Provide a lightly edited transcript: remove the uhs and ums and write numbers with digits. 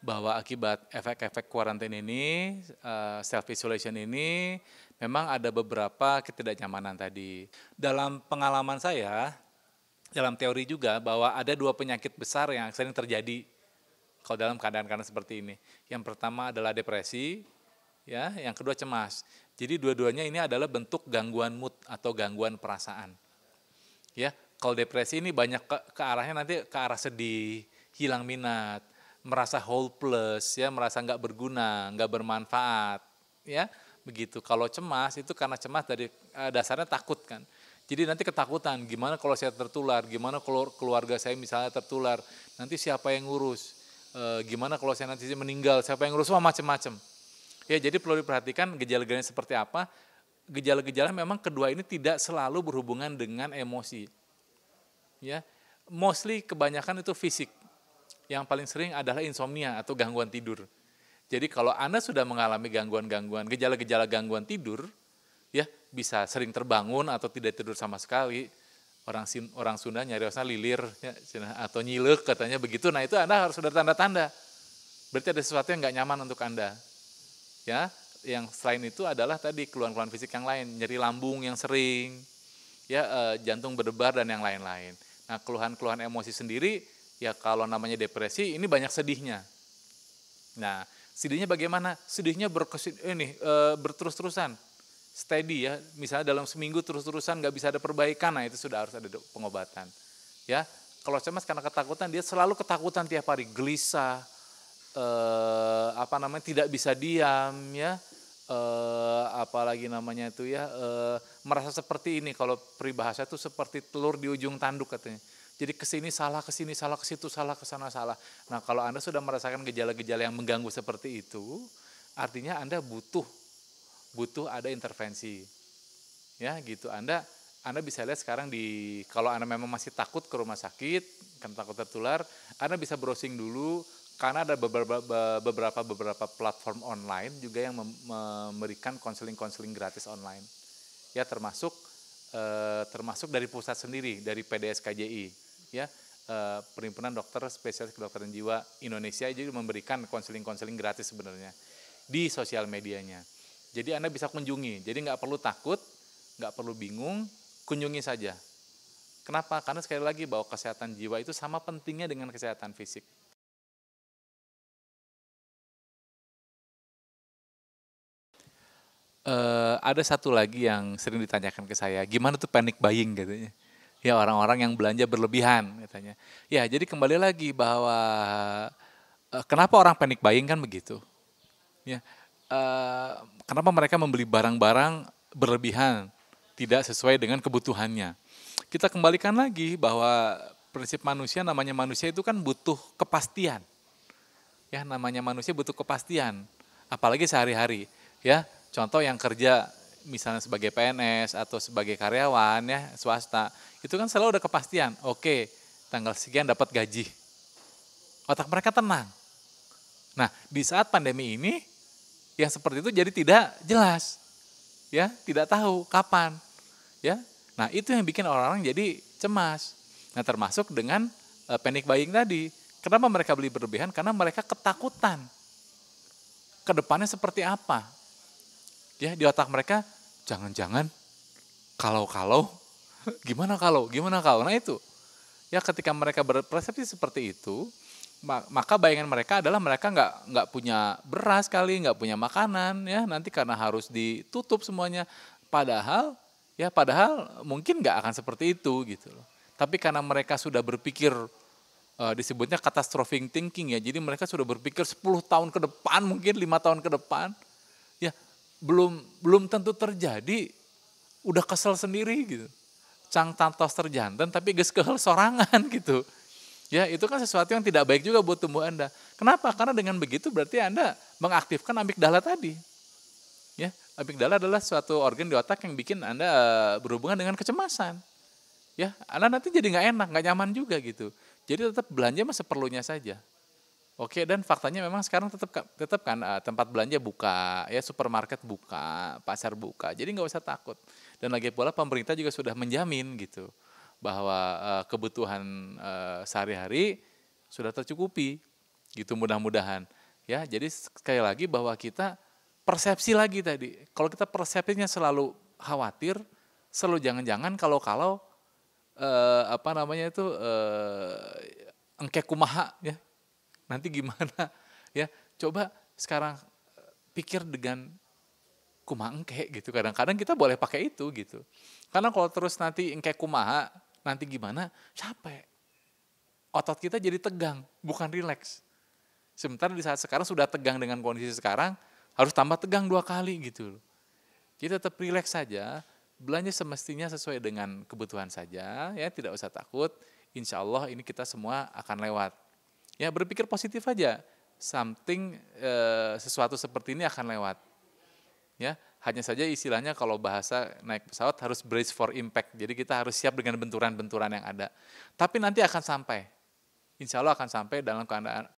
bahwa akibat efek-efek kuarantin ini, self isolation ini memang ada beberapa ketidaknyamanan tadi. Dalam pengalaman saya, dalam teori juga bahwa ada dua penyakit besar yang sering terjadi kalau dalam keadaan-keadaan seperti ini. Yang pertama adalah depresi, ya, yang kedua cemas. Jadi dua-duanya ini adalah bentuk gangguan mood atau gangguan perasaan. Ya, kalau depresi ini banyak ke arahnya nanti ke arah sedih, hilang minat, merasa hopeless, ya, merasa nggak berguna, nggak bermanfaat, ya, begitu. Kalau cemas itu karena cemas dari dasarnya takut kan. Jadi nanti ketakutan, gimana kalau saya tertular, gimana kalau keluarga saya misalnya tertular, nanti siapa yang ngurus, gimana kalau saya nanti meninggal, siapa yang ngurus, wah macam-macam. Ya, jadi perlu diperhatikan gejala-gejalanya seperti apa. Gejala-gejala memang kedua ini tidak selalu berhubungan dengan emosi. Ya, mostly kebanyakan itu fisik. Yang paling sering adalah insomnia atau gangguan tidur. Jadi kalau Anda sudah mengalami gejala-gejala gangguan tidur, ya bisa sering terbangun atau tidak tidur sama sekali. Orang Sunda nyariosna lilir ya, atau nyilek katanya begitu. Nah itu Anda harus sudah tanda-tanda. Berarti ada sesuatu yang nggak nyaman untuk Anda. Ya, yang selain itu adalah tadi keluhan-keluhan fisik yang lain, nyeri lambung yang sering, ya jantung berdebar dan yang lain-lain. Nah, keluhan-keluhan emosi sendiri, ya kalau namanya depresi ini banyak sedihnya. Nah, sedihnya bagaimana? Sedihnya berterus-terusan, steady ya. Misalnya dalam seminggu terus-terusan nggak bisa ada perbaikan, nah itu sudah harus ada pengobatan. Ya, kalau cemas karena ketakutan, dia selalu ketakutan tiap hari, gelisah. Tidak bisa diam ya, apalagi namanya itu ya, merasa seperti ini, kalau peribahasa itu seperti telur di ujung tanduk katanya. Jadi kesini salah, kesitu salah, kesana salah. Nah kalau Anda sudah merasakan gejala-gejala yang mengganggu seperti itu, artinya Anda butuh ada intervensi, ya gitu. Anda bisa lihat sekarang kalau Anda memang masih takut ke rumah sakit, kan takut tertular, Anda bisa browsing dulu. Karena ada beberapa platform online juga yang memberikan konseling gratis online. Ya termasuk dari pusat sendiri, dari PDSKJI, ya Perhimpunan Dokter Spesialis Kedokteran Jiwa Indonesia juga memberikan konseling gratis sebenarnya di sosial medianya. Jadi Anda bisa kunjungi. Jadi nggak perlu takut, nggak perlu bingung, kunjungi saja. Kenapa? Karena sekali lagi bahwa kesehatan jiwa itu sama pentingnya dengan kesehatan fisik. Ada satu lagi yang sering ditanyakan ke saya, gimana tuh panic buying katanya. Ya orang-orang yang belanja berlebihan katanya. Ya jadi kembali lagi bahwa kenapa orang panic buying kan begitu. Ya, kenapa mereka membeli barang-barang berlebihan, tidak sesuai dengan kebutuhannya. Kita kembalikan lagi bahwa prinsip namanya manusia itu kan butuh kepastian. Ya namanya manusia butuh kepastian, apalagi sehari-hari. Ya contoh yang kerja misalnya sebagai PNS atau sebagai karyawan ya swasta, itu kan selalu ada kepastian. Oke, tanggal sekian dapat gaji. Otak mereka tenang. Nah, di saat pandemi ini yang seperti itu jadi tidak jelas. Ya, tidak tahu kapan. Ya. Nah, itu yang bikin orang-orang jadi cemas. Nah, termasuk dengan panic buying tadi. Kenapa mereka beli berlebihan? Karena mereka ketakutan. Kedepannya seperti apa? Ya, di otak mereka, jangan-jangan kalau gimana kalau? Nah itu. Ya ketika mereka berpersepsi seperti itu, maka bayangan mereka adalah mereka nggak punya beras kali, nggak punya makanan ya, nanti karena harus ditutup semuanya. Padahal mungkin nggak akan seperti itu gitu loh. Tapi karena mereka sudah berpikir disebutnya catastrophic thinking ya, jadi mereka sudah berpikir 10 tahun ke depan, mungkin 5 tahun ke depan, ya belum tentu terjadi, udah kesel sendiri gitu. Cang tantos terjantan tapi geus kehel sorangan gitu. Ya itu kan sesuatu yang tidak baik juga buat tubuh Anda. Kenapa? Karena dengan begitu berarti Anda mengaktifkan amigdala tadi. Ya, amigdala adalah suatu organ di otak yang bikin Anda berhubungan dengan kecemasan. Ya, Anda nanti jadi nggak enak, nggak nyaman juga gitu. Jadi tetap belanja mah seperlunya saja. Oke, dan faktanya memang sekarang tetap kan tempat belanja buka, ya supermarket buka, pasar buka. Jadi nggak usah takut. Dan lagi pula pemerintah juga sudah menjamin gitu bahwa kebutuhan sehari-hari sudah tercukupi gitu mudah-mudahan. Ya, jadi sekali lagi bahwa kita persepsi lagi tadi. Kalau kita persepsinya selalu khawatir, selalu jangan-jangan kalau-kalau apa namanya itu engke kumaha ya. Nanti gimana ya. Coba sekarang pikir dengan kumaha engke gitu. Kadang-kadang kita boleh pakai itu gitu. Karena kalau terus nanti engke kumaha, nanti gimana? Capek. Otot kita jadi tegang, bukan rileks. Sementara di saat sekarang sudah tegang dengan kondisi sekarang, harus tambah tegang 2 kali gitu loh. Kita tetap rileks saja, belanja semestinya sesuai dengan kebutuhan saja, ya tidak usah takut. Insya Allah ini kita semua akan lewat. Ya berpikir positif aja, sesuatu seperti ini akan lewat. Ya hanya saja istilahnya kalau bahasa naik pesawat harus brace for impact. Jadi kita harus siap dengan benturan-benturan yang ada. Tapi nanti akan sampai. Insya Allah akan sampai dalam keadaan